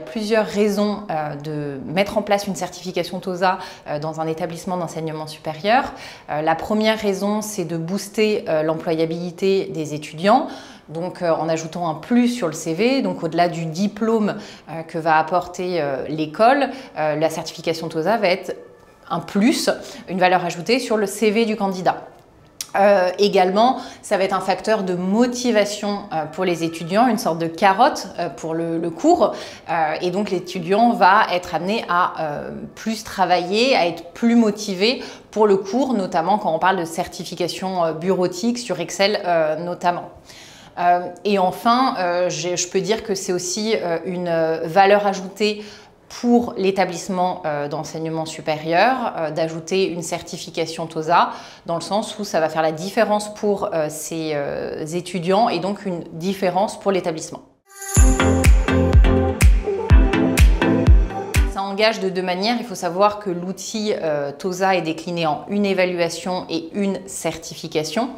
plusieurs raisons de mettre en place une certification TOSA dans un établissement d'enseignement supérieur. La première raison, c'est de booster l'employabilité des étudiants. Donc en ajoutant un plus sur le CV, donc au-delà du diplôme que va apporter l'école, la certification TOSA va être un plus, une valeur ajoutée sur le CV du candidat. Également, ça va être un facteur de motivation pour les étudiants, une sorte de carotte pour le cours, et donc l'étudiant va être amené à plus travailler, à être plus motivé pour le cours, notamment quand on parle de certification bureautique sur Excel notamment. Et enfin, je peux dire que c'est aussi une valeur ajoutée pour l'établissement d'enseignement supérieur, d'ajouter une certification TOSA, dans le sens où ça va faire la différence pour ces étudiants et donc une différence pour l'établissement. Ça engage de deux manières. Il faut savoir que l'outil TOSA est décliné en une évaluation et une certification.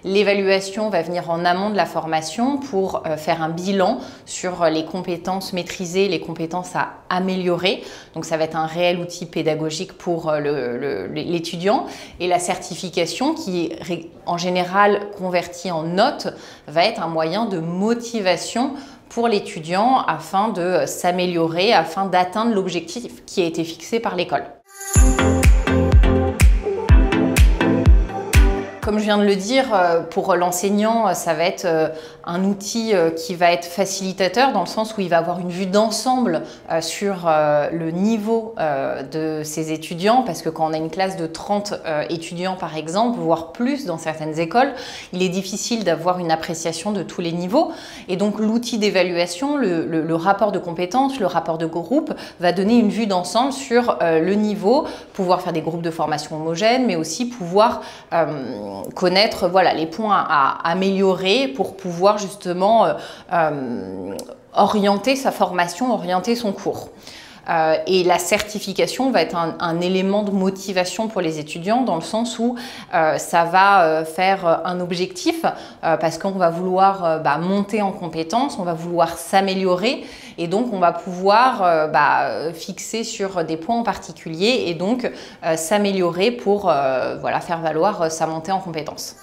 L'évaluation va venir en amont de la formation pour faire un bilan sur les compétences maîtrisées, les compétences à améliorer. Donc ça va être un réel outil pédagogique pour l'étudiant. Et la certification, qui est en général convertie en notes, va être un moyen de motivation pour l'étudiant afin de s'améliorer, afin d'atteindre l'objectif qui a été fixé par l'école. Comme je viens de le dire, pour l'enseignant, ça va être un outil qui va être facilitateur dans le sens où il va avoir une vue d'ensemble sur le niveau de ses étudiants, parce que quand on a une classe de 30 étudiants par exemple, voire plus dans certaines écoles, il est difficile d'avoir une appréciation de tous les niveaux. Et donc l'outil d'évaluation, le rapport de compétences, le rapport de groupe va donner une vue d'ensemble sur le niveau, pouvoir faire des groupes de formation homogènes, mais aussi pouvoir connaître les points à améliorer pour pouvoir justement orienter sa formation, orienter son cours. Et la certification va être un élément de motivation pour les étudiants dans le sens où ça va faire un objectif parce qu'on va vouloir monter en compétences, on va vouloir s'améliorer et donc on va pouvoir fixer sur des points en particulier et donc s'améliorer pour faire valoir sa montée en compétences.